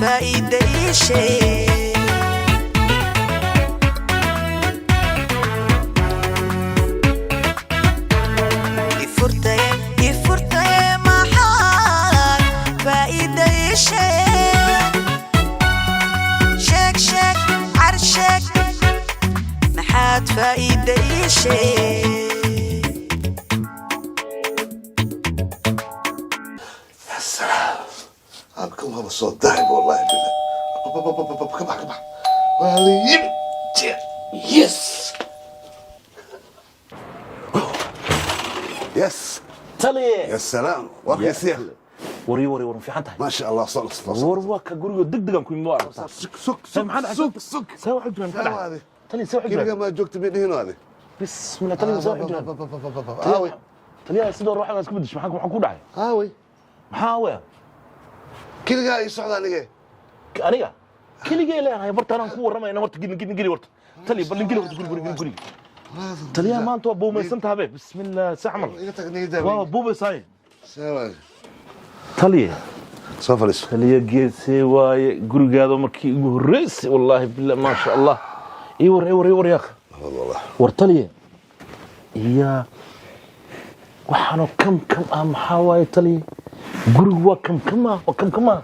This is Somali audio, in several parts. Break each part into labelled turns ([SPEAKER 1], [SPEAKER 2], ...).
[SPEAKER 1] فايدة شيء يفرتي ما حال فايدة شيء شك عرشك ما حد فايدة شيء
[SPEAKER 2] أبكم هذا الصوت ذهب والله بالله. كبح وليم يس يس
[SPEAKER 3] تلي
[SPEAKER 2] يا سلام وكي سيح
[SPEAKER 3] وري في حنتها
[SPEAKER 2] ما شاء الله صلص
[SPEAKER 3] وك غوريو دغدغان كوين مو عرفت
[SPEAKER 2] سك
[SPEAKER 3] سوي حجران كذا
[SPEAKER 2] هذه
[SPEAKER 3] تلي سوي
[SPEAKER 2] كيف
[SPEAKER 3] حجران
[SPEAKER 2] ما جوكت بين هنا هذه
[SPEAKER 3] بسم الله تلي سوي حجران
[SPEAKER 2] هاوي
[SPEAKER 3] تلي سيدو روح اسku bedش maxaa ku dhacay
[SPEAKER 2] هاوي
[SPEAKER 3] maxaa weey
[SPEAKER 2] كل جاي يصعد عليك
[SPEAKER 3] aniga kiligay leeyahay bartaan ku waramayna horta gili horta tali bal gili horta guri taliya maanta waa buumaysan tahay bismillah saxmal waa buubaysay
[SPEAKER 2] سوي
[SPEAKER 3] taliya
[SPEAKER 2] سافرس
[SPEAKER 3] taliya geesay waaye gurigaada markii ugu horeysay wallahi billah ma sha Allah ii war yaa
[SPEAKER 2] والله
[SPEAKER 3] war taliya iya waxaanu kam maxaa waaye taliya gurigu waa kam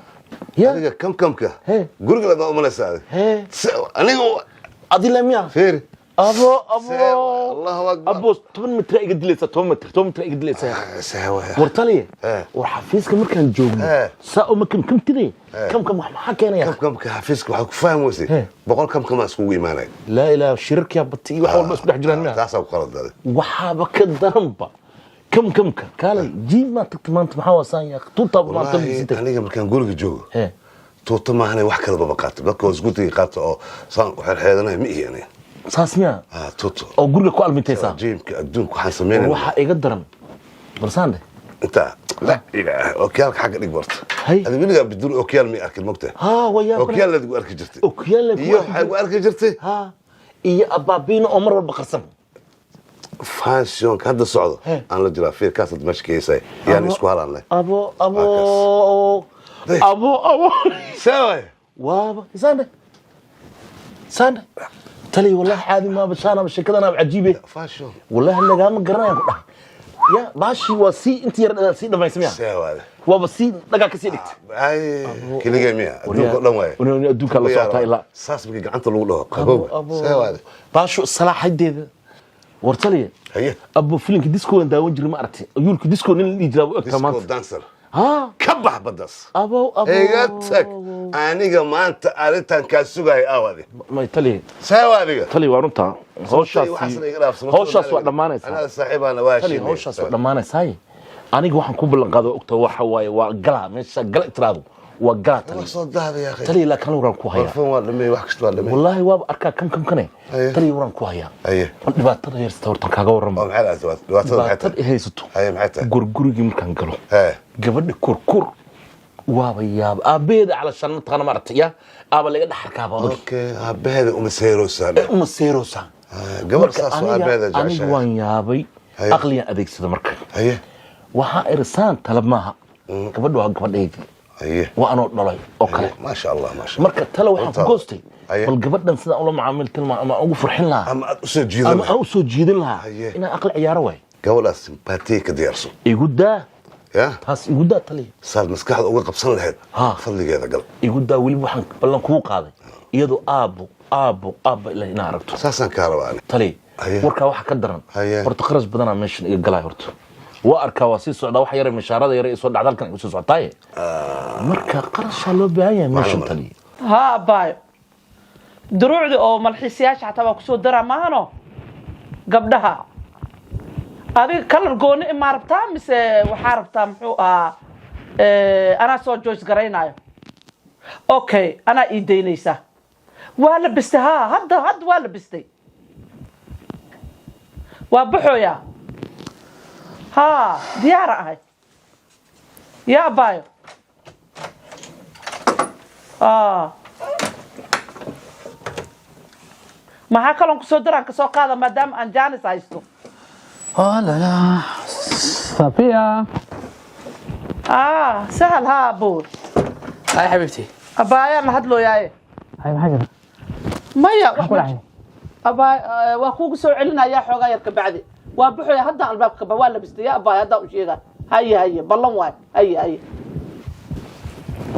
[SPEAKER 2] يا كم كه
[SPEAKER 3] هي
[SPEAKER 2] قرق لا ما نساعد
[SPEAKER 3] هي
[SPEAKER 2] أنا
[SPEAKER 3] ادي لميا
[SPEAKER 2] فير
[SPEAKER 3] ابو
[SPEAKER 2] الله أكبر
[SPEAKER 3] ابو 10 متر اي قدليسه 10 متر اي قدليسه
[SPEAKER 2] سهوة
[SPEAKER 3] ورتلي وحفيزك مركان جوجنا ساو ما كم تدي كم ما كان
[SPEAKER 2] كم حفيزك وحك فاهم وسي بقول كم اسكو ايمانك
[SPEAKER 3] لا اله شرك يا بطي waxa walba isdhex jiraan
[SPEAKER 2] taas oo qalad ah
[SPEAKER 3] waxa ba ka daranba كم كالي جيب ما تكتمانت maxaa wasaan yaa tuuta ma
[SPEAKER 2] aniga aniga markaan guriga joogo tuuta ma ahanay wax kale baba qaato dadka isku tii qaato oo saan waxaan xeedanay ma ihiin
[SPEAKER 3] saasmiya
[SPEAKER 2] tuuta
[SPEAKER 3] oo guriga ku almintaysa
[SPEAKER 2] jiimka adduunka waxaan sameynaa
[SPEAKER 3] waxa iga daran barsaande
[SPEAKER 2] inta la ilaa okiyal xaga dhig barta hada wiliga bidur okiyal mi arkay mogta
[SPEAKER 3] waya
[SPEAKER 2] okiyal la arki jirtay
[SPEAKER 3] okiyal
[SPEAKER 2] iyo xagu arki jirtay
[SPEAKER 3] iyo abaabino oo mar walba qarsan
[SPEAKER 2] فاشون هذا الصعود أنا لجرا في كاسة مشكيسة يعني إسكو هلا
[SPEAKER 3] أبو
[SPEAKER 2] سوي
[SPEAKER 3] وابا سانة تلي والله عادي ما بشانا بالشكل أنا عجيبة
[SPEAKER 2] فاشون
[SPEAKER 3] والله اللي قام قرنا يا باشي وسي أنت يا سي لما يسمعها
[SPEAKER 2] سوي
[SPEAKER 3] وبسي لقى كسيدك
[SPEAKER 2] أي كل جميع أدوك لما
[SPEAKER 3] أدوك الله صوتها إلا
[SPEAKER 2] ساس بقى عنده لولو سوي
[SPEAKER 3] باشو الصلاح هدي ورتلي
[SPEAKER 2] هي
[SPEAKER 3] ابو فيلمك ديسكو ان داون جري ما ارتي يقولك ديسكو نين يجراو
[SPEAKER 2] كمان ديسكو دانسر كبح بدس
[SPEAKER 3] ابو
[SPEAKER 2] ايغتك انيغا مانت اريتان كاسوغاي اودي
[SPEAKER 3] ما يتلي
[SPEAKER 2] سواديغا
[SPEAKER 3] تلي وارنتا هوشاس waa dhamaanaysa
[SPEAKER 2] انا صاحبنا واشي
[SPEAKER 3] hawshaas waa dhamaanaysa aniga waxaan ku ballan qaado ogta waxa waaye waa gala meesha gala tiraado waa gala tali
[SPEAKER 2] soo daahday ya akhi
[SPEAKER 3] tali la kan waran ku haya
[SPEAKER 2] warfan waa dhamay wax kasta waa dhamay
[SPEAKER 3] wallahi waa arka kam kane tali waran ku haya dhibaatada yarsta horta kaaga waran
[SPEAKER 2] oo maxay dhibaatada
[SPEAKER 3] xataa haysato
[SPEAKER 2] maxay
[SPEAKER 3] gurgurigi markaan galo gabadha kurkur waaba yaab aabeeda ala shanadana martiya aaba laga dhaxarkaaba
[SPEAKER 2] okay aabeeda uma seerosa gabadh saas aabeeda jaashay
[SPEAKER 3] aniga waan yaabay aqliga adeegsada marka waxa irsaan talab maaha gabadhu waa gabadheedii وأنا ضلعي أوكي
[SPEAKER 2] ما شاء الله ما شاء
[SPEAKER 3] الله مركز تلا واحد قصتي والجبردن سدا والله معاملت ما أوفر حلها
[SPEAKER 2] أما أوسو جيدن لها
[SPEAKER 3] إن أقل عيار وين
[SPEAKER 2] قولها سمباتيك ديرسو
[SPEAKER 3] يقول ده
[SPEAKER 2] يا
[SPEAKER 3] هاس يقول ده تلي
[SPEAKER 2] صار مسكح أول قبصنا الهيد فضل كذا قلب
[SPEAKER 3] يقول ده ولي واحد بلن كوق هذا يدو أبو اللي نعرفته
[SPEAKER 2] أساسا كهرباني
[SPEAKER 3] تلي وركا واحد كدرن ورتخرج بدنا مش يقلع هرتو وأركا وسيس سعدا وح يرى مشارة يرى يسود عدالك يسود سعطاية مركا قرش على بعيا مش تلي
[SPEAKER 4] ها باي دروع أو ملحسياش حتى بكسود درا ما هنو قبلها هذه كلر جوني ما ربطها مس وحاربتها محوها أنا صوت جوز قرينا أوكي أنا إيدينيسا ولا بستها هاد ولا بستي وبحويا ها ديارة هاي يا بايو ما هكلون كسودران كسوق هذا مدام أنجانس عايزتو
[SPEAKER 5] لا صفية
[SPEAKER 4] سهل ها أبوي
[SPEAKER 5] هاي حبيبتي
[SPEAKER 4] أبايا أنا هاد له ياي
[SPEAKER 5] هاي ما حاجة
[SPEAKER 4] مايا
[SPEAKER 5] كل حاجة
[SPEAKER 4] أبايا وأخوك سوي علينا يا حوغا يركب بعدي وأبوحوا يا هدا الباب كبا ولا بس يا أبايا هدا وشيغا هيا بالله واي هيا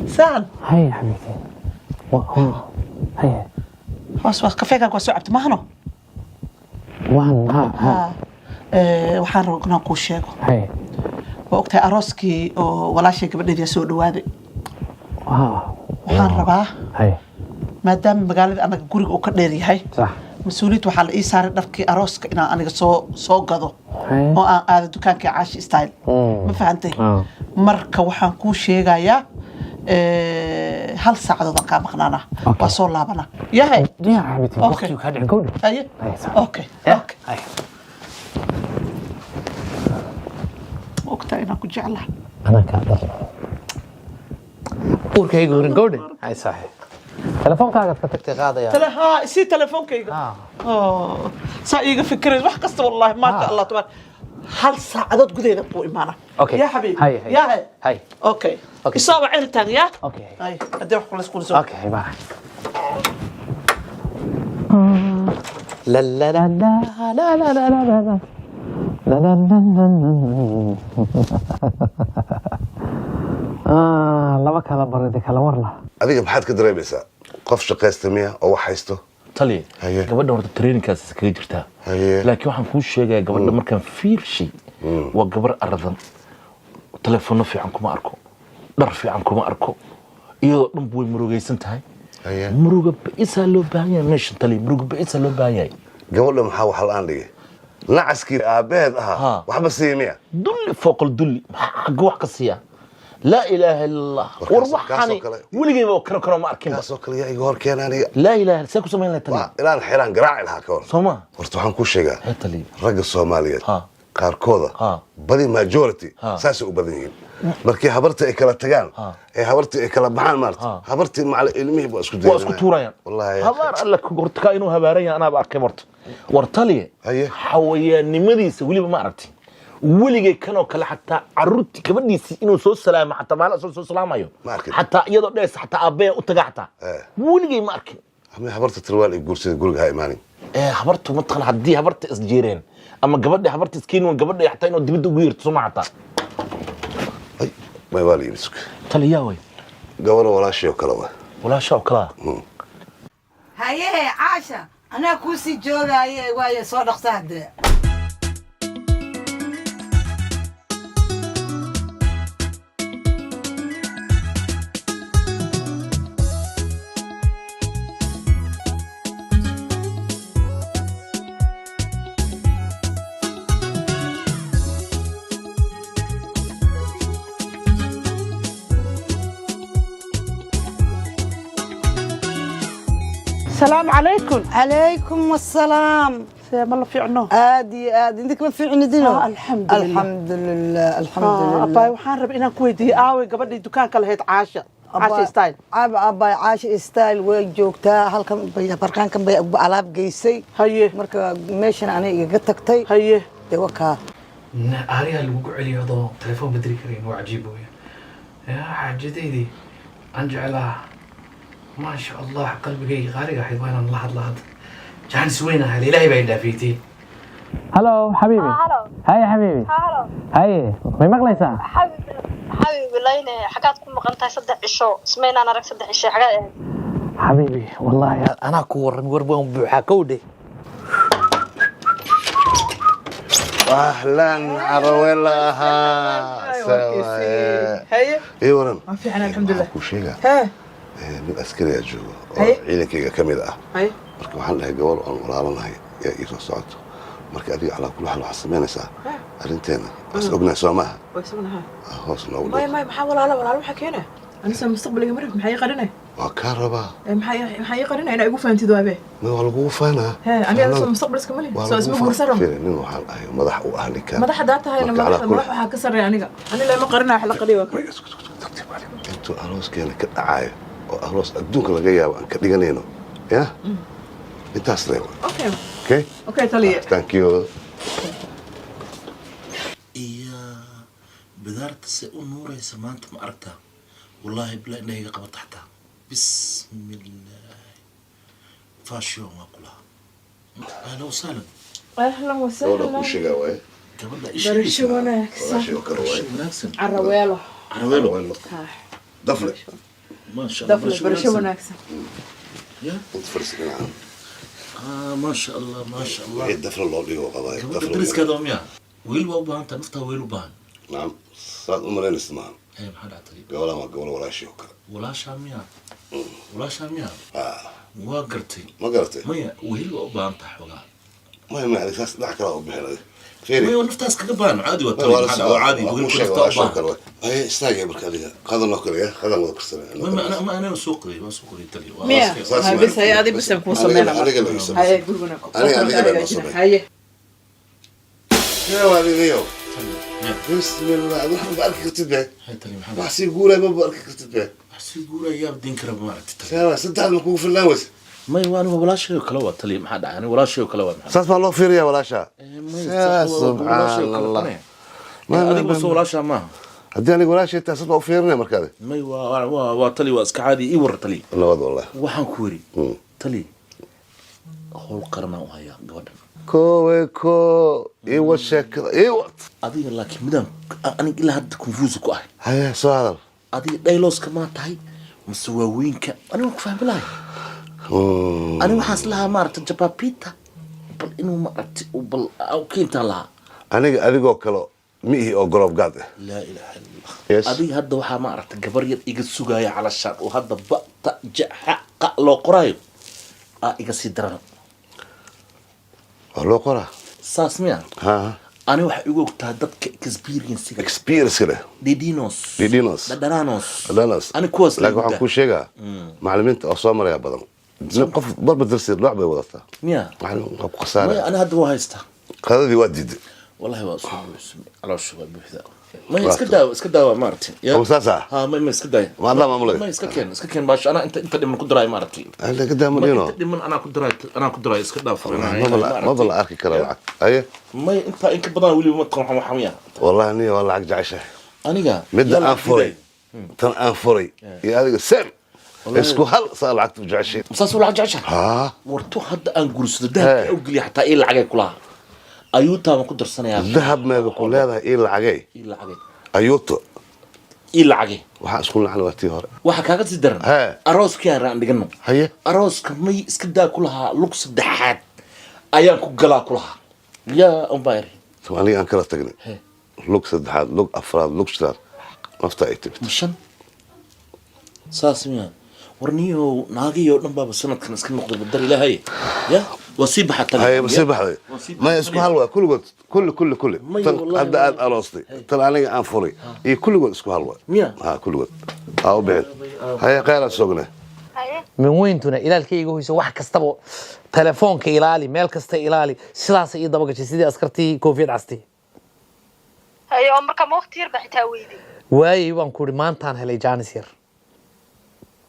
[SPEAKER 4] سهل
[SPEAKER 5] هاي يا حبيبتي هاي
[SPEAKER 4] خلاص كافيغا كو سوعبت ما هنو
[SPEAKER 5] وان ها
[SPEAKER 4] waxaan rabaa inaan kuu sheego
[SPEAKER 5] هاي
[SPEAKER 4] waa ogtahay arooskii oo walaashay gabadheedii soo dhawaaday waxaan rabaa
[SPEAKER 5] هاي
[SPEAKER 4] maadaama magaalada anaga guriga uu ka dheer yahay
[SPEAKER 5] صح
[SPEAKER 4] mas-uuliyad waxaa la ii saaray dharkii arooska inaan aniga soo gado
[SPEAKER 5] هاي
[SPEAKER 4] oo aan aado dukaankii caashi style ma fahantay marka waxaan kuu sheegayaa hal saacadood aan kaa maqnaanaa waa soo laabanaa yahay
[SPEAKER 5] يا حبيبتي وقتي وكاد عقولي
[SPEAKER 4] aye okay
[SPEAKER 5] هاي
[SPEAKER 4] ogtahay inaan ku jeclahay
[SPEAKER 5] أنا كاد أوركي يقولون قولي هاي صحيح تلفون كاغد كتكتي غاضي يا
[SPEAKER 4] ها سي تلفونكayga saa iiga fikirays wax kasta wallahi ma sha Allah tabaar hal saacadood gudeeda ku imaana ya habibi ya
[SPEAKER 5] هاي
[SPEAKER 4] okay isoo waciltaan ya
[SPEAKER 5] اوكي
[SPEAKER 4] ay hadii wax kula isku soo
[SPEAKER 5] اوكي باي لا لا لا لا لا لا لا لا لا لا لا laba kala baridi kala warla
[SPEAKER 2] adiga maxaad ka dareemaysaa qof shaqaysta miya oo wax haysto
[SPEAKER 3] tali
[SPEAKER 2] Haye.
[SPEAKER 3] gabadha horta trainingkaas kaga jirtaa
[SPEAKER 2] Haye.
[SPEAKER 3] laakiin waxaan kuu sheegayaa gabadha markaan fiirshay waa gabar aradan telefoonno fiican kuma arko dhar fiican kuma arko iyadoo dhan way murugaysan tahay
[SPEAKER 2] Haye.
[SPEAKER 3] muruga baisaa loo baahan yahay meeshan tali muruga baisaa loo baahan yahay
[SPEAKER 2] gabadha maxaa wax la-aan dhigay nacaskii aabaheed ahaa
[SPEAKER 3] Ha.
[SPEAKER 2] waxba siiya miya
[SPEAKER 3] dulli fooq dulli xagga wax ka siiya laa ilaaha illa allah war waxani weligeyba karo ma arkin
[SPEAKER 2] kaasoo kale yaa iga hor keena aniga
[SPEAKER 3] laa ilaaha see ku samayn lahay tali
[SPEAKER 2] waa ilaan xiraan garaaci lahaa ka hor
[SPEAKER 3] soo ma
[SPEAKER 2] horta waxaan kuu sheegaa
[SPEAKER 3] hee tali
[SPEAKER 2] ragga soomaaliyeed
[SPEAKER 3] Ha.
[SPEAKER 2] qaarkooda
[SPEAKER 3] Ha.
[SPEAKER 2] badi majority
[SPEAKER 3] Ha.
[SPEAKER 2] saasay u badan yihiin markii habarta ay kala tagaan
[SPEAKER 3] Ha.
[SPEAKER 2] ee habartii ay kala baxaan maarta
[SPEAKER 3] Ha.
[SPEAKER 2] habartii macala ilmihii waa isku
[SPEAKER 3] waa isku tuurayaan
[SPEAKER 2] wallahi
[SPEAKER 3] habaar alla horta kaa inuu habaaran yahay anaaba arkay horta war taliye
[SPEAKER 2] Haye.
[SPEAKER 3] xawayaannimadiisa weliba ma aragti weligay kanoo kale xataa caruurtii gabadhiisii inuu soo salaamo xataa maalin soo salaamayo
[SPEAKER 2] Ma arkin.
[SPEAKER 3] xataa iyadoo dhees xataa aabbeya u taga xataa weligay ma arkin
[SPEAKER 2] ama habarta tirwaal ay guursada guriga ha imaanin
[SPEAKER 3] habartu mataqan haddii habarta isjeereen ama gabadha habarta iskeenwan gabadha xataa inuu dibadda ugu yeerto soma xataa
[SPEAKER 2] ay may waa la yidhi suk
[SPEAKER 3] taliyaa way
[SPEAKER 2] gabadha walaashii oo kale waa
[SPEAKER 3] walaasha oo kalaa
[SPEAKER 6] haye caasha anaa kuusii joogaaye waaye soo dhaqsa haddee
[SPEAKER 4] السلام عليكم
[SPEAKER 6] calaykum assalaam
[SPEAKER 4] ما الله في عنه
[SPEAKER 6] aad iyo aad idinka ma fiicnidino
[SPEAKER 4] الحمد لله
[SPEAKER 6] alxamdulilah alxamdulilah
[SPEAKER 4] أباي waxaan rabaa inaan ku weydiiyo aaway gabadhii dukaanka lahayd caasha style
[SPEAKER 6] abay caasha style way joogtaa halkan bay barqaankan bay alaab geysay
[SPEAKER 4] haye
[SPEAKER 6] marka meeshan anay igaga tagtay
[SPEAKER 4] haye
[SPEAKER 6] dee wakaa
[SPEAKER 7] ariga lagugu celiyo adoo telefoon bedeli karayn waa cajiib weya xaajadeydii aan jeclaa maasha allah qalbigayga qaaliga ahayd waa inaan la hadla hadda jaanis weyn ahayd ilaahay baa idhaafiytay
[SPEAKER 5] هلو حبيبي هاي يا حبيبي هاي ما مقليسا
[SPEAKER 8] حبيبي لين حاجات كل مقنطة صدق عشو سمينا أنا رك صدق عشو حاجات
[SPEAKER 5] حبيبي والله انا كور وربون بحكودي
[SPEAKER 2] ahlan carawelaha
[SPEAKER 4] haye
[SPEAKER 2] iyo waran
[SPEAKER 4] ما في حنا الحمد لله
[SPEAKER 2] ku sheega
[SPEAKER 4] ها
[SPEAKER 2] nin askari ayaa jooga oo
[SPEAKER 4] Haye.
[SPEAKER 2] ciidankayga ka mid ah
[SPEAKER 4] haye
[SPEAKER 2] marka waxaan dhahay gabadh aan walaalanahay yaa ii soo socoto marka adiga calaa kulli xaal waxaad samaynaysaa arrinteena as ognahay soo maaha
[SPEAKER 4] ويسمونها
[SPEAKER 2] hoos noogu
[SPEAKER 4] ماي
[SPEAKER 2] dhow
[SPEAKER 4] ماي محاول ولا وحا كينه أنا سام مستقبلي مريض محي قرنه
[SPEAKER 2] waa kaa rabaa
[SPEAKER 4] محي قرنه أنا أقول فهمت ذوابه
[SPEAKER 2] ma waa lagugu faanaa
[SPEAKER 4] ها أنا أصلا مستقبل اسكملي
[SPEAKER 2] waa
[SPEAKER 4] سو اسمه
[SPEAKER 2] lagugu
[SPEAKER 4] قرصرم
[SPEAKER 2] faanaa nin waxaan dhahay madax u ah ninkan
[SPEAKER 4] مدح داتها هاي
[SPEAKER 2] marka calaa
[SPEAKER 4] لما
[SPEAKER 2] kulli
[SPEAKER 4] مدح وحا كسر يعني أنا لما قرنها حلقة دي وكا
[SPEAKER 2] intuu arooskeena ka dhacayo oo aroos adduunka laga yaabo aan ka dhiganayno ya intaas reeba
[SPEAKER 4] أوكي
[SPEAKER 2] okay
[SPEAKER 4] أوكي تلي
[SPEAKER 2] thank you
[SPEAKER 9] iyo bidaarta si u nuuraysa maanta ma aragtaa wallaahi bilaa inayga qabato xataa بسم الله فاشيون أقولها أهلا وسهلا
[SPEAKER 4] أهلا
[SPEAKER 2] gabadha
[SPEAKER 4] وسهلا
[SPEAKER 2] kuu sheegaa waaye
[SPEAKER 9] قبل إيش
[SPEAKER 4] برشا وناكسة
[SPEAKER 2] walaashii oo kale waaye
[SPEAKER 9] ناكسن
[SPEAKER 4] عرويلة
[SPEAKER 9] عرويلو
[SPEAKER 2] dafle
[SPEAKER 9] ما شاء الله
[SPEAKER 4] دفلة برشا وناكسة
[SPEAKER 9] يا
[SPEAKER 2] inta fadhiisa dhinacan
[SPEAKER 9] ما شاء الله ما شاء الله
[SPEAKER 2] wixii dafle loo dhigo qabaay
[SPEAKER 9] قبل درس كذا مياه ويل وبان أنت نفتح ويل وبان
[SPEAKER 2] nacam saad u malaynaysid maaha
[SPEAKER 9] هي محل عطري
[SPEAKER 2] gabadhaan waa gabadha walaashii oo kale
[SPEAKER 9] ولا شامية ولا شامية
[SPEAKER 2] ah
[SPEAKER 9] واقرتي
[SPEAKER 2] ma garatay
[SPEAKER 9] مية ويل وبان تحوها
[SPEAKER 2] maya ma saas dhinac kale u bixinay
[SPEAKER 9] مية
[SPEAKER 2] fiiri
[SPEAKER 9] ونفتاس كجبان عادي
[SPEAKER 2] waa
[SPEAKER 9] وتري
[SPEAKER 2] la
[SPEAKER 9] محل عادي
[SPEAKER 2] waa
[SPEAKER 9] ويل
[SPEAKER 2] kuu
[SPEAKER 9] كل
[SPEAKER 2] sheega walaashii oo
[SPEAKER 9] نفتح
[SPEAKER 2] kale waaye ay istaagay marka adiga qadan oo kale qadan wada karsanay
[SPEAKER 9] ما أنا سوقي ما سوقي تلي
[SPEAKER 4] مية
[SPEAKER 2] saas
[SPEAKER 4] هاي بس هي هذه بس نكون صمينا
[SPEAKER 2] aniga la iibsado
[SPEAKER 4] هاي قربنا
[SPEAKER 2] aniga la iibsado
[SPEAKER 4] هاي
[SPEAKER 2] yaa waalidayo bismillah waxaan ba arki kartid be
[SPEAKER 9] هاي تلي محل
[SPEAKER 2] wax sii guuray ma ba arki kartid be
[SPEAKER 9] حسي يقول يا بدين كرب ما عرفت
[SPEAKER 2] yaa saddex ma kugu filnaan weyse
[SPEAKER 3] ما يواني ولا شيء كلوة تلي ما حد يعني ولا شيء كلوة
[SPEAKER 2] saas baa loo fiiriyaa walaasha سبحان الله
[SPEAKER 3] ما أديك بس ولا شيء ما
[SPEAKER 2] haddii aniga walaashii tahay sad baa u fiirinaya markaade
[SPEAKER 3] ما يوا تلي واسك عادي إيور تلي
[SPEAKER 2] nabad wallahi
[SPEAKER 3] وحن كوري تلي هو القرن وهاي قدام
[SPEAKER 2] kowe ko iwa sheekada iwa
[SPEAKER 3] أديك لكن مدام أنا إلا هاد كونفوز كواه
[SPEAKER 2] haya soo hadal
[SPEAKER 3] أديك دايلوس كمان تاي مسوين ك أنا ما فاهم بلاي أنا ما حاس لها مارت جبا بيتا بل إنه مارت وبل أو كنت لها
[SPEAKER 2] aniga adigoo kale miihi oo gorob gaad ah
[SPEAKER 3] لا إله إلا الله
[SPEAKER 2] yes
[SPEAKER 3] أدي هذا وحى ما عرفت جبريت إيج السجاية على الشر وهذا بقى حق لو قرايب إيج سيدرنا
[SPEAKER 2] waa loo qoraa
[SPEAKER 3] ساس ميا
[SPEAKER 2] ha
[SPEAKER 3] أنا واحد يقول تهدد كإكسبيرينس
[SPEAKER 2] experience kale
[SPEAKER 3] ديدينوس
[SPEAKER 2] Didinos.
[SPEAKER 3] دانانوس
[SPEAKER 2] danas
[SPEAKER 3] أنا كويس
[SPEAKER 2] laakiin waxaan kuu sheegaa macallimiinta oo soo maraya badan nin qof barba darsi nooc bay wadataa
[SPEAKER 3] ميا
[SPEAKER 2] waxaan waa ku khasaaraya
[SPEAKER 3] ما أنا هذا هو هيستا
[SPEAKER 2] qadadii waa diiday
[SPEAKER 3] والله هو أصول على الشباب بهذا ما اسكداوا مارتي
[SPEAKER 2] oo saas ah
[SPEAKER 3] ها ما اسكداي
[SPEAKER 2] ma adla maamulay
[SPEAKER 3] ما اسككين باش أنا أنت من كدراي مارتي
[SPEAKER 2] ala ka daamadino
[SPEAKER 3] أنت من أنا كدراي اسكدا
[SPEAKER 2] ma bala arki kara lacag aye
[SPEAKER 3] ما أنت إنك بدنا ولي ما تكون حمية
[SPEAKER 2] wallahi niyo waa lacag jeceshahay
[SPEAKER 3] أنيقا
[SPEAKER 2] midda aan furay tan aan furay iyo adiga sam isku hal saa lacagta u jeceshay
[SPEAKER 3] مساس ولا عجعشة
[SPEAKER 2] ha
[SPEAKER 3] ورتو حد أنقرس ده أو قلي حتى إيه العجاء كلها أيوتا ما قدر سنة يا
[SPEAKER 2] dahab meega ku leedahay ii lacagay
[SPEAKER 3] إيه العجاء
[SPEAKER 2] ayuuto
[SPEAKER 3] إيه العجاء
[SPEAKER 2] waxaa isku lacnay waa tii hore
[SPEAKER 3] واحد كاغا تدرن
[SPEAKER 2] ها.
[SPEAKER 3] أروس كيان عند جنو
[SPEAKER 2] haye
[SPEAKER 3] أروس كمي اسكدا كلها لوكس دحات أيام كجلا كلها يا أمبايري
[SPEAKER 2] aniga aan kala tagnay
[SPEAKER 3] He.
[SPEAKER 2] lug saddexaad lug afraad lug shanaad nafta ay timid
[SPEAKER 3] مشان ساسميان ورنيو ناقيو نبابا سنة كان اسكن نقدر بدل لا هي يا وصيب حتى
[SPEAKER 2] haye ma sii baxday ma isku hal waa kulligood kulli
[SPEAKER 3] Maya,
[SPEAKER 2] tan
[SPEAKER 3] wallahi,
[SPEAKER 2] hadda aad aroostay tan aniga aan furay iyo kulligood isku hal waa
[SPEAKER 3] Miya?
[SPEAKER 2] ha kulligood ha u bixin haye khayraad sognaa
[SPEAKER 8] haye
[SPEAKER 5] min weyntuna ilaalkayga hoyso wax kastaba telefoonka ilaali meel kasta ilaali sidaas ii daba gashay sidii askartii koofiyad castay
[SPEAKER 8] haye oo marka ma waqti yar baa xitaa weyday
[SPEAKER 5] waayay waan ku uri maantaan helay jaanis yar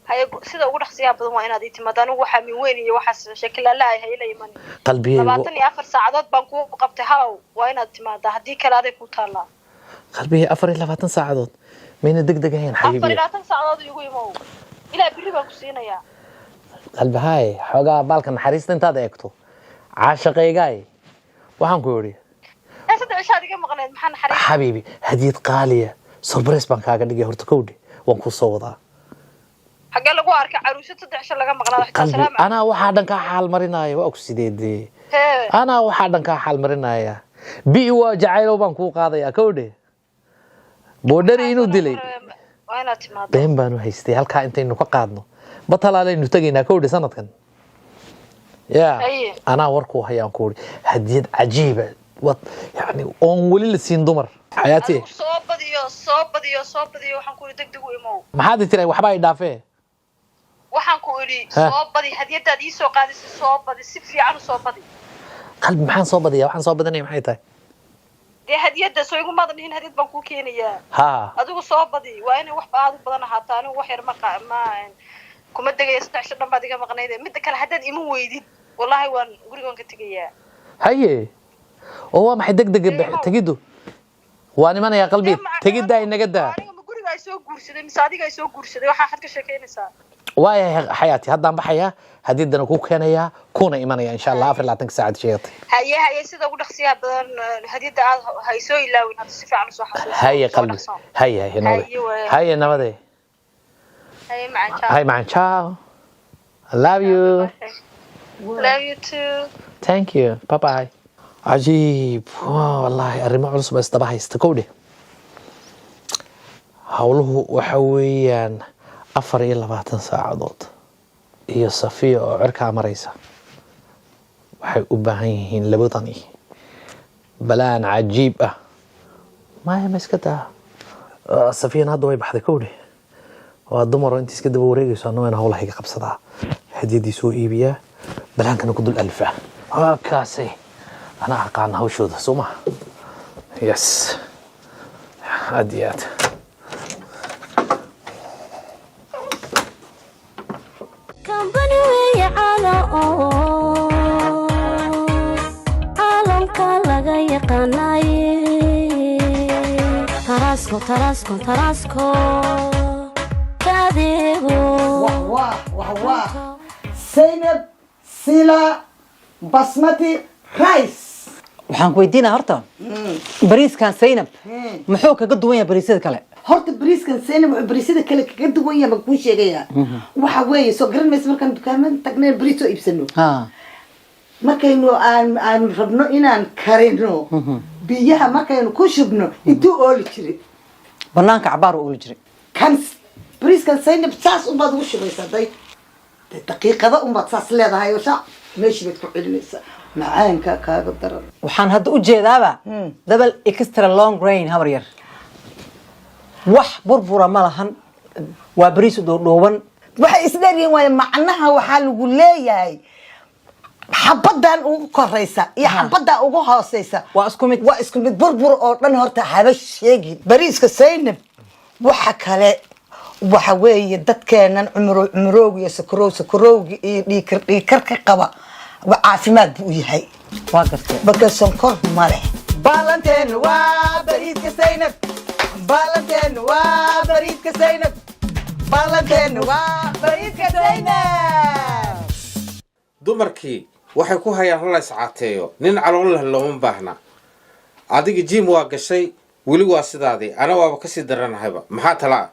[SPEAKER 8] haye sida ugu dhaqsiyaha badan waa inaad ii timaado anigu waxaa min weyn iyo waxaas shakilaalaha hayla iman
[SPEAKER 5] qalbigaygu
[SPEAKER 8] 24 saacadood baan kuu qabtay halow waa inaad timaadaa haddii kale aday ku taallaa
[SPEAKER 5] qalbigay 24 saacadood mayna degdeg ahayn xabiibi
[SPEAKER 8] 24 saacadood igu imow ilaa biri baan ku siinayaa
[SPEAKER 5] qalbihaay xoogaa baalka naxariista intaad eegto caashaqaygaay waxaan ku yidhi
[SPEAKER 8] saddex cishaad iga maqneed maxaa naxariis
[SPEAKER 5] xabiibi hadiyad qaaliya surprise baan kaaga dhigay horta kowdhe waan kuu soo wadaa
[SPEAKER 8] xagee lagu arkay caruusad saddex cisho laga maqnaado xitaa
[SPEAKER 5] qalbi
[SPEAKER 8] salaam
[SPEAKER 5] anaa waxaa dhan kaa xaal marinaya waa ku sideedee
[SPEAKER 8] hee
[SPEAKER 5] anaa waxaa dhan kaa xaal marinaya bi waa jacaylow baan kuu qaadayaa kowdhe boodhari inuu dilay
[SPEAKER 8] waa inaad timaado
[SPEAKER 5] been baanu haystay halkaa intaynu ka qaadno batalaalaynu tegaynaa kowdhe sanadkan ya
[SPEAKER 8] Haye.
[SPEAKER 5] anaa warkuu hayaan ku uri hadiyad cajiiba wad yani oon weli la siin dumar xayaati
[SPEAKER 8] adigu soo badiyo waxaan ku idhi degdeg u imow
[SPEAKER 5] maxaad tiray waxba ay dhaafee
[SPEAKER 8] waxaan ku idhi
[SPEAKER 5] Ha.
[SPEAKER 8] soo badi hadiyadaad ii soo qaadisay soo badi si fiican u soo badi
[SPEAKER 5] qalbi maxaan soo badiyaa waxaan soo badanaya maxay tahay
[SPEAKER 8] dee hadiyadda soo igu maadan dhihin hadiyad baan kuu keenayaa
[SPEAKER 5] ha
[SPEAKER 8] adigu soo badi waa inay wax aad u badan ahaato anigu wax yar ma kuma degaya saddex cisho dhan baad iga maqnayd midda kale haddaad iman weydid wallaahi waan gurigaan ka tegayaa
[SPEAKER 5] haye oo waa maxay degdega tegiddu waan imanayaa qalbi tegidda inaga daa
[SPEAKER 8] aniga ma guriga ay soo guursaday mise adiga ay soo guursaday waxaa xad ka sheekaynaysaa
[SPEAKER 5] واي حياتي هذا بحياه هديدنا كو كينيا كونا إيمانيا إن شاء الله 24 ساعة شيغتي
[SPEAKER 8] هي سida ugu dhaqsiya badan hadida aad hayso ilaawin hada si fiican soo xasuuso
[SPEAKER 5] هيا قلبي هيا نودي هيا نودي هيا معن ciao I love you
[SPEAKER 8] love you too
[SPEAKER 5] thank you bye bye عجيب والله الرماع علص بس طبعا يستكودي hawluhu waxa weeyaan 24 saacadood iyo Safiya oo cirka maraysa waxay u baahan yihiin labadani balaan cajiib ah ma iskata Safiya hadda way baxday koodhi waa dumar inta iska daba wareegayso anoo hawlaha iga qabsadaa hadiyadii soo iibiya balaankana ku dul alfa kaasi ana aqaan hawshooda suma yes hadiyad
[SPEAKER 10] Tarasco Kadego
[SPEAKER 6] wah Zainab Sila Basmati rice
[SPEAKER 11] waxaan ku weydiinaa horta bariiskan Zainab muxuu kaga duwan yahay bariisyada kale
[SPEAKER 6] horta bariiskan Zainab wuxuu bariisyada kale kaga duwan yahay ma ku sheegaya waxa weeye soo garan mayso markaan dukaamada tagnay bariis oo iibsano markaynu aan rabno inaan karino biyaha markaynu ku shubno intuu ooli jiray
[SPEAKER 11] banaanka cabaar oo ooli jiray
[SPEAKER 6] kan bariiskan Zainab saas u baad ugu shubaysaa daqiiqada u baad saas leedahay oo saa meeshii baad ku celinaysaa macaanka kaaga daran
[SPEAKER 11] waxaan hadda u jeedaaba double extra long grain habar yar wax burbura ma lahan waa bariis dhooban
[SPEAKER 6] waxay isdheeriyeen way macnaha waxa lagu leeyahay xabadan ugu koraysa iyo xabadan ugu hooseysa
[SPEAKER 11] waa
[SPEAKER 6] isku mid burbur oo dhan horta haba sheegin bariiska Zainab waxa kale waxa weeye dadkeenan cumroog iyo sakarowg iyo dhiikar ka qaba caafimaad buu yahay
[SPEAKER 11] waa gartay
[SPEAKER 6] marka sonkor male balanteen waa bariiska Zainab balanteen waa bariiska Zainab balanteen waa bariiska Zainab
[SPEAKER 12] dumarkii waxay ku hayaan hal iscaateeyo nin calool leh looma baahna adiga jim waa gashay weli waa sidaadii ana waaba ka sii daranahayba maxaa talaa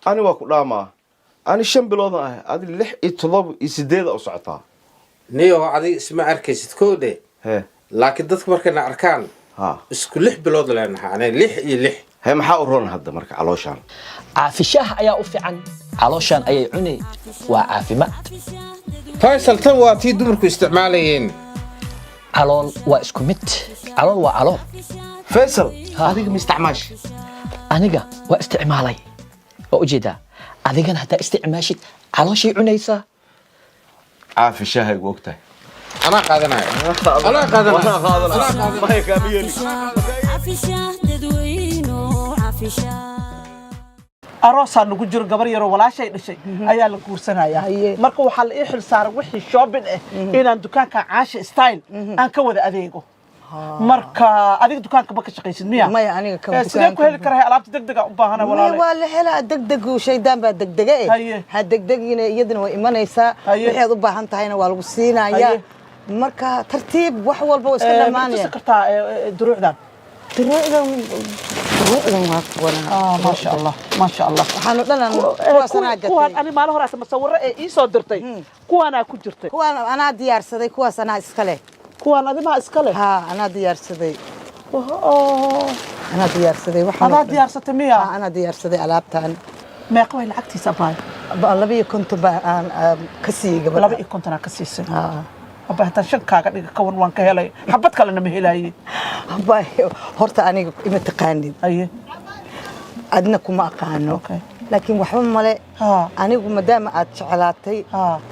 [SPEAKER 3] ani waa ku dhaamaa ani 5 bilood ah adi 6 iyo 7 iyo 8 u socotaa
[SPEAKER 12] niyo adiga isma arkaysid koode laakiin dadku markay arkaan isku 6 bilood leenahay ana 6 iyo 6
[SPEAKER 3] maxaa u roon hadda marka calooshan
[SPEAKER 13] caafishaha ayaa u fiican calooshan ayay cunay waa caafimaad
[SPEAKER 12] Faisal tan waa tii dumarku isticmaalayeen
[SPEAKER 13] calool waa isku mid calool waa calool
[SPEAKER 3] Faisal adiga ma isticmaash
[SPEAKER 13] aniga waa isticmaalay oo ujeeda adigana hadaa isticmaashid calooshii cunaysa
[SPEAKER 3] caafishaha igu ogtahay
[SPEAKER 12] ana qaadanayo
[SPEAKER 3] ma kaamiyeli
[SPEAKER 4] aroosaa nagu jiro gabar yaroo walaashay dhashay ayaa la guursanaya marka waxaa la ii xil saaray wixii shopping ah inaan dukaanka Caasha style aan ka wada adeego marka adiga dukaanka ma ka shaqaysid miya
[SPEAKER 6] maya aniga ka
[SPEAKER 4] sidee ku heli karaa alaabta degdeg ah u baahan walaalahay
[SPEAKER 6] waa la helaa degdeg oo shaydaan baa degdeg ha degdegina iyaduna way imanaysaa waxaad u baahan tahayna waa lagu siinayaa marka tartiib wax walba waa iska dhamaanaya
[SPEAKER 4] ma kartaa duruucdan
[SPEAKER 6] waa kuwana
[SPEAKER 4] ما شاء الله
[SPEAKER 6] waxaan dhanan kuwaasana gatay
[SPEAKER 4] kuwan ani maalin hore asma sawirro ee ii soo dirtay kuwana ku jirtay
[SPEAKER 6] kuwan ana diyaarsaday kuwaasana iska leh
[SPEAKER 4] kuwan adima iska leh
[SPEAKER 6] ana diyaarsaday ana diyaarsaday waxaan
[SPEAKER 4] ana diyaarsatay miya
[SPEAKER 6] ana diyaarsaday alaabtan
[SPEAKER 4] meeqa way lacagtiisa baay
[SPEAKER 6] labiyo konton baan ka siiyay gabadha
[SPEAKER 4] labiyo konton ka siisay abahtan shankaaga dhiga ka waan ka helay xabad kalena ma helaayay
[SPEAKER 6] horta aniga ima taqaanid adna kuma aqaano laakiin waxba male anigu maadaama aad jeclaatay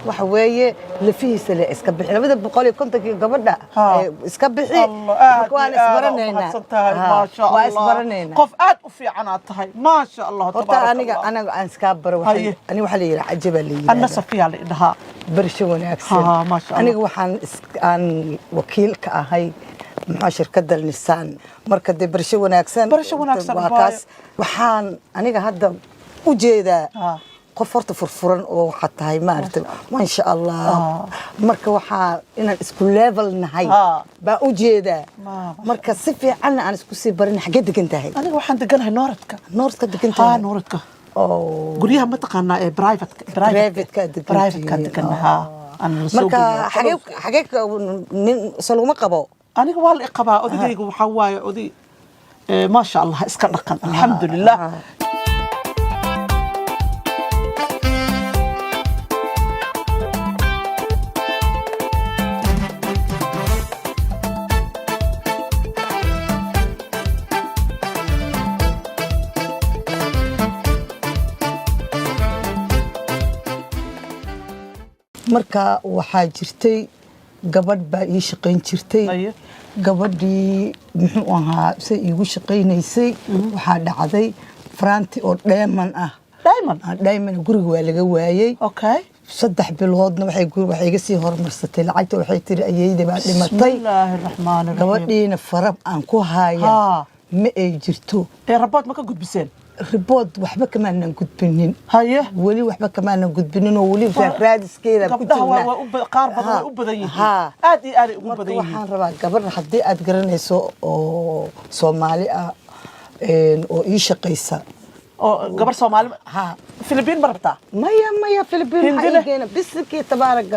[SPEAKER 6] waxa weeye lafihiisa le iska bixi 250 gabadha iska bixi waan isbaranaynaa
[SPEAKER 4] ma sha Allah
[SPEAKER 6] isbaranaynaa
[SPEAKER 4] qof aad u fiican aad tahay ma sha Allah
[SPEAKER 6] tabaaraka aniga aan iska baro waxay ani waxa la yiraahdaa ajaba leeyahay
[SPEAKER 4] anna safiya la dhaha
[SPEAKER 6] barsho wanaagsan aniga waxaan aan wakiil ka ahay shirkadda Nissan marka de barsho wanaagsan waa kaas waxaan aniga hadda u jeedaa qof horta furfuran oo waxaa tahay maaragtay maasha allah marka waxaa inaan isku level nahay baa u jeedaa marka si fiicanna aan isku sii barin xagee degan tahay
[SPEAKER 4] aniga waxaan deganahay nooradka
[SPEAKER 6] degan tahay
[SPEAKER 4] nooradka guryaha mataqaanaa ee privateka deganaha
[SPEAKER 6] marka xagee nin soo laguma qabo
[SPEAKER 4] aniga waa la qabaa odagayga waxaa waaye oday maasha allah iska dhaqan alxamdulilah
[SPEAKER 6] marka waxaa jirtay gabadh baa ii shaqayn jirtay gabadhii muxuu ahaa say iigu shaqaynaysay waxaa dhacday faraanti oo dheeman ah dheeman guriga waa laga waayey 3 biloodna waxay iga sii horumarsatay lacagta waxay tiri ayeeyda baa dhimatay gabadhiina farab aan ku haya ma ay jirto
[SPEAKER 4] rabood ma ka gudbiseen
[SPEAKER 6] ribood waxba kamaanan gudbinin weli waxba kamaanan gudbinin oo weli raadiskeeda ku
[SPEAKER 4] jirnaa qaar badan way u badan yihiin aad iyo aad ugu badan yihiin
[SPEAKER 6] waxaan rabaa gabadh haddii aad garanayso oo Soomaali ah oo ii shaqaysa
[SPEAKER 4] oo gabar Soomaali Filibiin ma rabtaa
[SPEAKER 6] maya Filibiin xaqiiqeena bisikii tabaaraga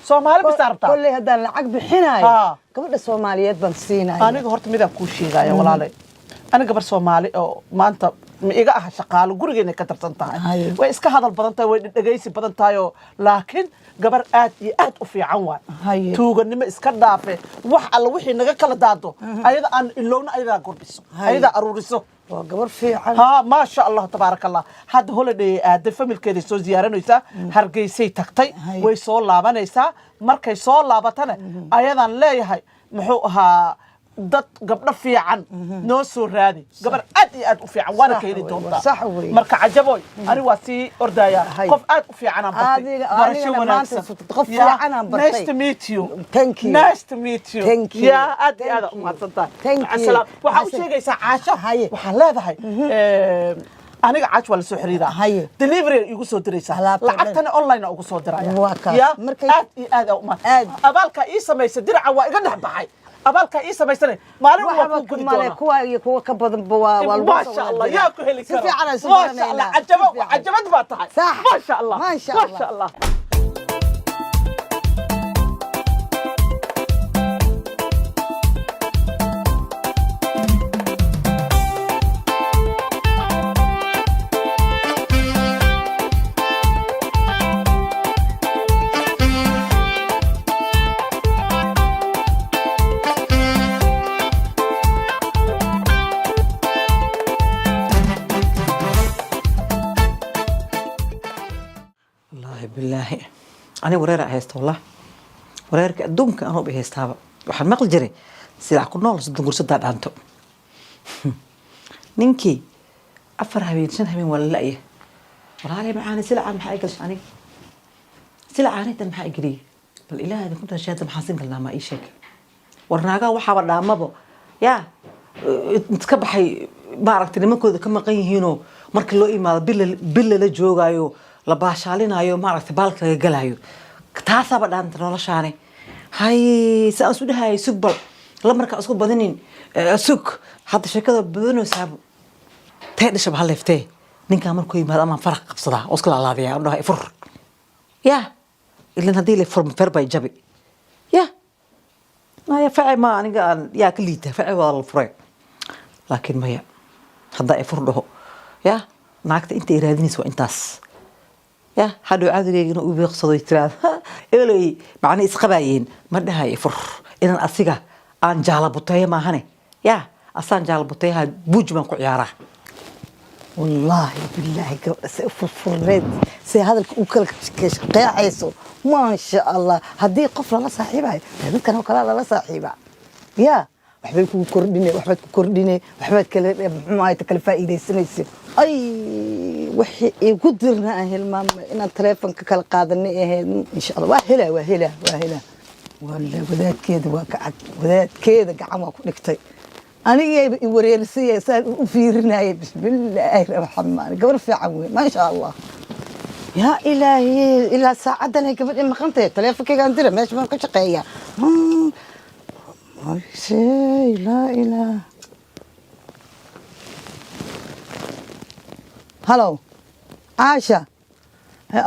[SPEAKER 4] Soomaali bis rabtaa
[SPEAKER 6] kulli hadaan lacag bixinayo gabadha Soomaaliyeed baan siinaya
[SPEAKER 4] aniga horta midaan ku sheegaya walaalay aniga gabar Soomaali oo maanta ma iga ah shaqaalo gurigeena ka tartan tahay way iska hadal badan tahay way dhageysi badan tahay laakiin gabar aad iyo aad u fiican waay tuuganimo iska dhaafe wax alla wixii naga kala daado ayada aan ilowna ayada gurbiso ayada aruuriso
[SPEAKER 6] waa gabar fiican
[SPEAKER 4] ma sha Allah tabarakallah had holiday aad familkeeda soo ziyaaranaysa Hargeysay tagtay way soo laabanaysaa markay soo laabatana ayadan leeyahay muxuu ahaa dad gabdho fiican noo soo raadi gabar aad iyo aad u fiican waana ka heli doontaa marka cajaboy ani waa sii ordaya qof aad u fiican aan bartay barasho wanaagsan
[SPEAKER 6] qof fiican aan bartay
[SPEAKER 4] nice to meet you
[SPEAKER 6] thank you
[SPEAKER 4] nice to meet you ya aad iyo aad u mahadsantahay asalaam waxa u sheegaysaa caasho waxaan leedahay aniga caaj wala soo xiriira delivery igu soo diraysa lacagtana online ugu soo diraya ya aad iyo aad abaalka ii sameeyay diraca waa iga dhaxbaxay abaalka ii sameeyay maalin waa ku gudi doona
[SPEAKER 6] kuwa iyo kuwa ka badan waa lagu
[SPEAKER 4] ma sha Allah yaa ku heli karo ma sha Allah ajabad baa tahay ma sha Allah ma sha Allah
[SPEAKER 11] بالله أنا ورير عهست والله ورير كدوم كأنه بهستها وحن مقل جري سلع كنا لص دمر صدق عنده نينكي أفرها بين شنها بين ولا لا إيه ولا علي معاني سلع عن حقيقة يعني سلع عني تم حقيقي بالإله إذا كنت شاهد محاسن قلنا ما أي شيء ورناقة وحا ولا ما بو يا نتكبحي ما عرفت لما كذا كم قيهينو مركل له إيه ما بيل لجوجايو la baashaalinayo maaragtay baalka laga galayo taasaba dhaanta noloshaani hay saan soo dhahay sugbal la marka isku badanin sug hadda sheekada badanaysaa tay dhasha baa leeftay ninka markuu yimaado ama farq qabsada oo iska laalaadaya oo dhahay fur ya ilaa hadii la form bay jabi ya ma ya faay ma aniga ya kaliita faay wada la furay laakiin maya hadda ay fur dhaho ya naagta inta iraadinayso intaas يا حدو عادي إنه يبيقصد يتراد إلي معني إسقبايين ما ده يفر إن أسيقة أن جال بطيء ما هني يا أصلا جال بطيء بوج من قيارة
[SPEAKER 6] والله بالله فرد سي هذا الأكل قاعسو ما شاء الله هدي قفلة لا صاحبها هذا كانوا كلا لا صاحبها يا وحبيت كورديني وحبيت كلا ما يتكلف فائدة سنيسي أي وحي قدرنا أهل ما إن التلفون كلا قادني إن شاء الله وهلا ولا وذات كده وذات كده قعمة نكتي أنا جاي وريرسية سال وفيرنا بسم الله الرحمن قبل في عمي ما شاء الله yaa ilaahi ilaa saacadan ay gabadh maqantay taleefankaygaan dira meesha baan ka shaqeeyaa laa ilaah halow caasha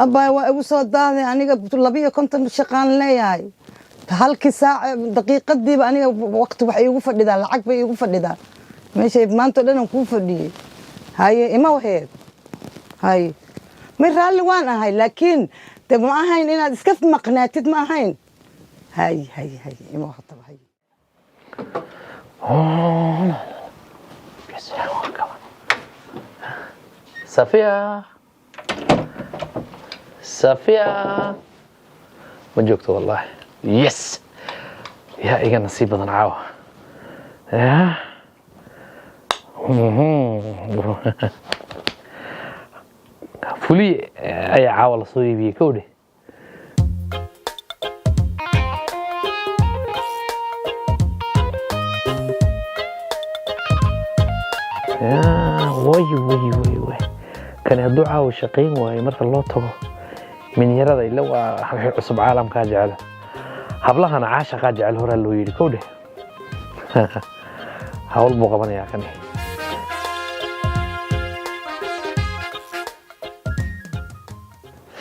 [SPEAKER 6] abbaay waa igu soo daaday aniga 250 shaqaan leeyahay halkii saac daqiiqadiiba aniga waqti wax iigu fadhidaa lacag bay iigu fadhidaa meeshay maanta dhan aan kuu fadhiyey haye ima waheed haye may raalli waan ahay laakiin de ma ahayn inaad iska maqnaatid ma ahayn haye ima waqtaba haye
[SPEAKER 5] صفية ما جوكت والله يس يا إيجا نصيب بدن عاوة يا فولي أي عاوة لصوي بي كودي يا وي كان يدو عاوة شقين واي مرة الله تغو من يرد إلا وحوحي عصب عالم كاجعله هبلغنا عاشا كاجعل هورا اللو يري كودي هاول بوغبان يا كني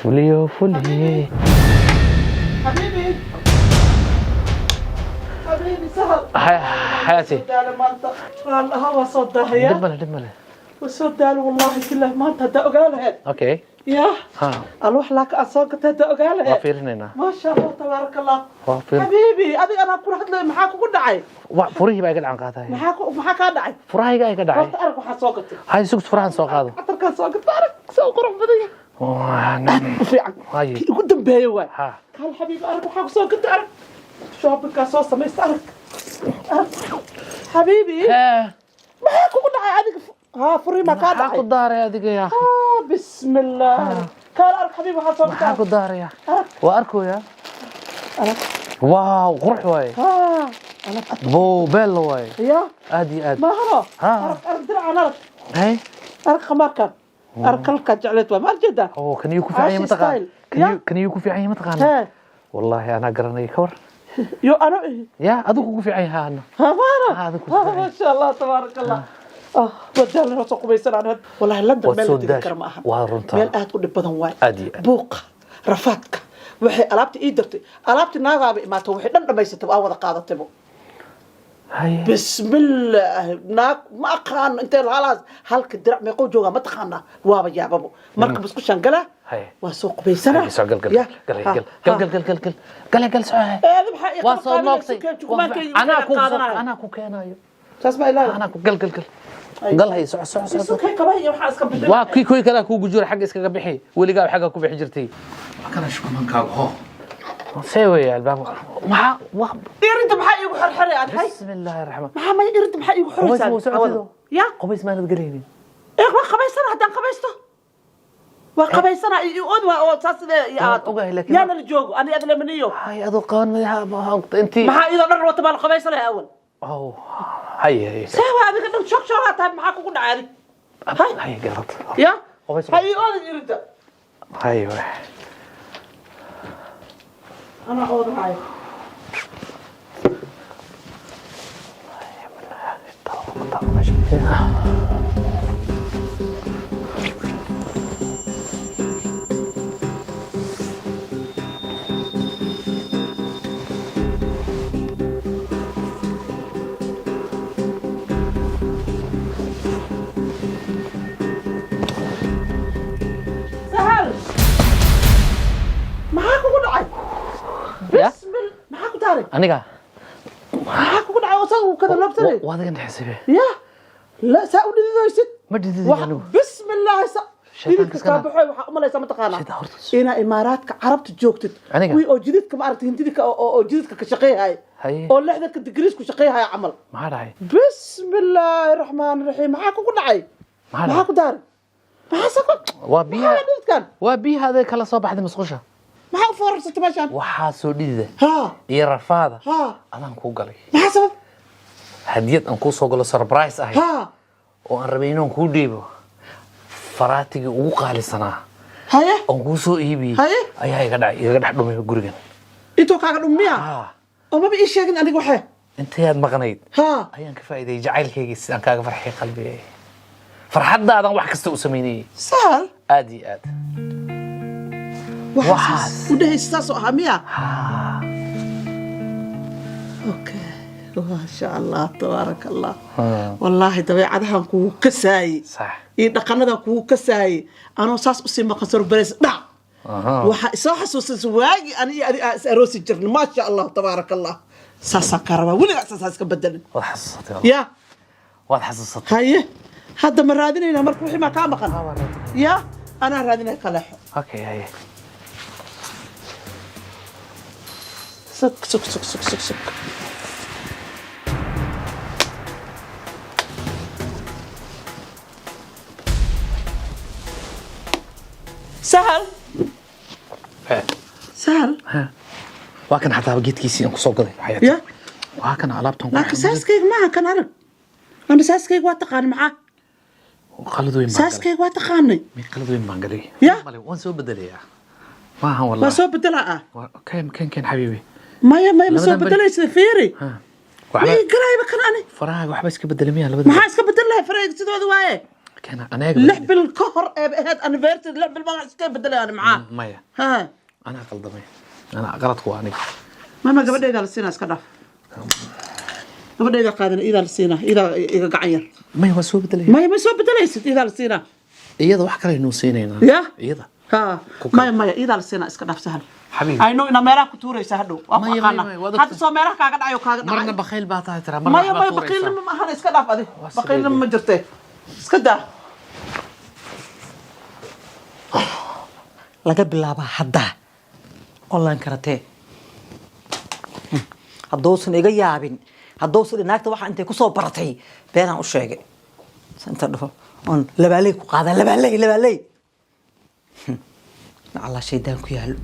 [SPEAKER 5] فوليو فولي
[SPEAKER 4] حبيبي سهل
[SPEAKER 5] حياتي
[SPEAKER 4] والله هو صدها يا
[SPEAKER 5] دمله
[SPEAKER 4] وصدال والله كله ما انت اقالها
[SPEAKER 5] اوكي
[SPEAKER 4] يا
[SPEAKER 5] ها
[SPEAKER 4] اروح لك اسوق انت اقالها
[SPEAKER 5] وافيرنينا
[SPEAKER 4] ما شاء الله تبارك الله
[SPEAKER 5] وافير
[SPEAKER 4] حبيبي ابي انا كل حد maxaa kugu dhacay
[SPEAKER 5] furihii baa iga dhacan qaatay
[SPEAKER 4] maxaa ka dhacay
[SPEAKER 5] furahayga iga dhacay
[SPEAKER 4] horta arag waxa soo gatay
[SPEAKER 5] hay sugt furahan soo qaado
[SPEAKER 4] atarka soo gatay arag soo qurux badan fiican
[SPEAKER 5] hay
[SPEAKER 4] ugu dambeeyay waay kal xabiib arag waxa soo gatay arag shoppingka soo sameeyay arag حبيبي maxaa kugu dhacay adiga ها فري ما كان
[SPEAKER 5] maxaa ku daaray adiga yaa
[SPEAKER 4] بسم الله كان أرك حبيبي حصل
[SPEAKER 5] maxaa ku daaray waa arkoya waaw qurux waay boo beel waay
[SPEAKER 4] يا
[SPEAKER 5] aadi aad
[SPEAKER 4] ما هو أرك درع أنا
[SPEAKER 5] هاي
[SPEAKER 4] أرك خمارك أرك لك جعلت ما جدا
[SPEAKER 5] كان يكون في عين متقان كان يكون في عين متقان والله أنا قرني كور
[SPEAKER 4] يو أنا
[SPEAKER 5] يا أدوك في عين هانا
[SPEAKER 4] ما شاء الله تبارك الله ودالنا سوق بيسنا والله لندن مeel dib kar ma aha meel aad u dhib badan waay buuqa rafaadka waxay alaabta ii dirtay alaabta naagaaba imaato waxay dhan dhamaysatay waa wada qaadataybo bismillah naag ma aqaan intee halaas halka dirac meeqo jooga ma taqaana waaba yaababo marka bisku shangala waa soo qubaysana
[SPEAKER 5] أنا كوكينايو
[SPEAKER 4] تسمع الله
[SPEAKER 5] أنا قل قال هي سع
[SPEAKER 4] كي قبايا وحا اسك بدل
[SPEAKER 5] waa kii kala ku gujur xaq iskaga bixi waliga xaq ku bixi jirtay
[SPEAKER 7] kana shaqo man ka ho
[SPEAKER 5] seeway albaab ma
[SPEAKER 4] irinta maxay igu xirxiray aad hay
[SPEAKER 5] bismillaahir rahmaan
[SPEAKER 4] ma irinta maxay igu xirxiray ya
[SPEAKER 5] qabays ma nad galeynin
[SPEAKER 4] waa qabaysana hadan qabaysto waa qabaysana iyo ood waa oo saaside aad
[SPEAKER 5] ogahay laakiin
[SPEAKER 4] yaana la joogo ani adla maniyo
[SPEAKER 5] hay adu qaanadaha intii
[SPEAKER 4] maxaa ida dhar wata bal qabaysana awal
[SPEAKER 5] هاي
[SPEAKER 4] سوى هذيك دم شوك هات معاك وقول عادي
[SPEAKER 5] هاي قربت
[SPEAKER 4] يا هاي اول يرد
[SPEAKER 5] هاي
[SPEAKER 4] انا اول هاي
[SPEAKER 5] aniga
[SPEAKER 4] maxaa kugu dhacay oo kada labtay
[SPEAKER 5] waadiga xisibay
[SPEAKER 4] ya la saa u dhidaysid
[SPEAKER 5] ma dhidaysid
[SPEAKER 4] bismillah shaytaanka ka baxay waxa u malaysa ma taqaana ina imaaraadka carabta joogtid kuwi oo jididka ma aragtay hindidka oo jididka ka shaqeeyay oo lixdanka degrees ku shaqeeyay amal
[SPEAKER 5] maxaa dhacay
[SPEAKER 4] bismillahir rahmaanir rahiim maxaa kugu dhacay maxaa ku daar maxaa sakot
[SPEAKER 5] waa biyaha kala soo baxday masqusha
[SPEAKER 4] maxaa foorsatay meeshan
[SPEAKER 5] waxaa soo dhidida iyo rafaada adaan ku galay
[SPEAKER 4] maxaa sabab
[SPEAKER 5] hadiyad aan ku soo galo surprise ah oo aan rabay inaan ku dhiibo faraatigii ugu qaalisanaa haye oo ku soo iibi
[SPEAKER 11] haye
[SPEAKER 5] ayaa iga dhex dhumay gurigan
[SPEAKER 11] intuu kaaga dhumiya oo ma ii sheegin aniga waxa
[SPEAKER 5] intaad maqnayd ayaan ka faa'iiday jacaylkayga sidaan kaaga farxay qalbigay farxadaadan wax kasta u sameeyay
[SPEAKER 11] sahal
[SPEAKER 5] aad iyo aad
[SPEAKER 11] waxaas u dhahaystaas oo hamiya okay ما شاء الله تبارك الله والله dabeecadahan kugu kasaay ee dhaqanada kugu kasaay anoo saas u sii maqasar baris dhac waxa soo xasuusay waagi ani is aroosi jirnay ma sha Allah تبارك الله saasa karaba waliga saas ka bedelan ya
[SPEAKER 5] waad xasuusatay
[SPEAKER 11] haye hadda ma raadinayna markuu wixii ma ka maqan ya ana raadinay kala
[SPEAKER 5] okay haye
[SPEAKER 11] suk سهل سهل
[SPEAKER 5] وكان حتى بقيت كيسي انكو سو قدي حياتي
[SPEAKER 11] يا
[SPEAKER 5] وكان علابتهم
[SPEAKER 11] لكن ساسكيك ما كان عرق انا ساسكيك واتقان معاه
[SPEAKER 5] وقلدوا يمان
[SPEAKER 11] ساسكيك واتقاني
[SPEAKER 5] مي قلدوا يمان قدي
[SPEAKER 11] يا
[SPEAKER 5] وان سو بدلي ما هو والله
[SPEAKER 11] ما سو بدلا
[SPEAKER 5] كان حبيبي
[SPEAKER 11] ما سو بدلي سفيري ما قرايبه كان اني
[SPEAKER 5] فراغ وحبا اسك بدل ميا لبد
[SPEAKER 11] ما اسك بدل لها فراغ سيدود وايه
[SPEAKER 5] كان انا
[SPEAKER 11] لعب الكهر هاد انفيرتد لعب ما اسك بدل انا معاه
[SPEAKER 5] مايا
[SPEAKER 11] ها
[SPEAKER 5] انا قلدمي انا غلط واني
[SPEAKER 11] ما gabadheeda la siinaa iska dhaaf gabadheeda qaadan ida la siinaa ida iga gacan
[SPEAKER 5] may waa soo bedelay
[SPEAKER 11] may soo bedelaysid ida la siinaa
[SPEAKER 5] iyada wax kale inuu siinayna
[SPEAKER 11] ya
[SPEAKER 5] iyada
[SPEAKER 11] ha may ida la siinaa iska dhaaf sahal
[SPEAKER 5] حبيبي
[SPEAKER 11] I know ina meelaha ku tuuraysa hadhow hadda soo meelaha kaaga dhacayo kaaga dhacayo
[SPEAKER 5] marna bakhayl baa tahay tira
[SPEAKER 11] marna bakhayl ma ahana iska dhaaf adi bakhayl ma jirtay iska daa laga bilaabo hadda online karatee haddoosan iga yaabin haddoosan inaagta waxa intay ku soo baratay beenaan u sheegay santa dhaho on labaaley ku qaada labaaley Allah shaydaan ku yaalo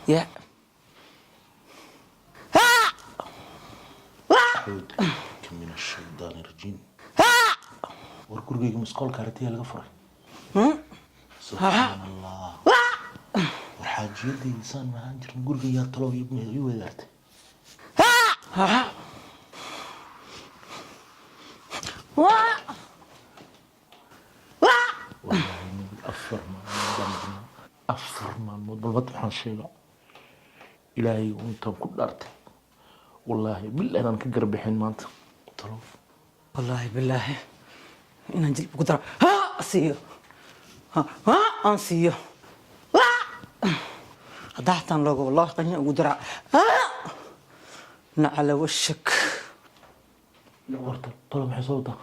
[SPEAKER 5] يا
[SPEAKER 9] من الشيطان الرجيم وركورجي مسكول كارتيه لغا فري سبحان الله وحاجيدي انسان ما هنجر غورجي يا تلو يبني ويدارتي أفر ما بالبط حن شيء إلهي وأنت كل أرض والله بالله أنا كقرب حين ما أنت طروف
[SPEAKER 11] والله بالله إن أنجل بقدر أسيو أنسيو ضحت عن لوجو والله قني قدر على وشك
[SPEAKER 9] ورت طلب حصوته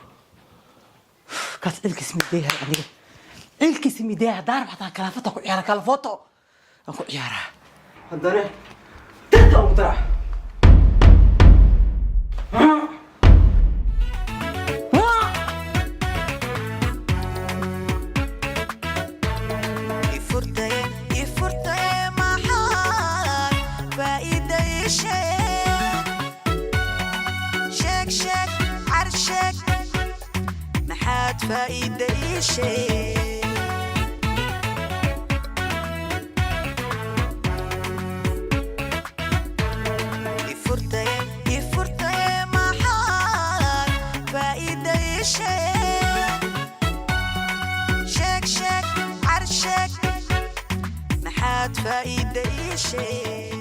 [SPEAKER 11] كاس الكسم ديها يعني الكسم ديها دار حتى كلافتك وعيارة كلافوتو أكو عيارة هدري تتا قدر
[SPEAKER 1] فايدة شيء يفرطي محال فايدة شيء شك عرشك محاد فايدة شيء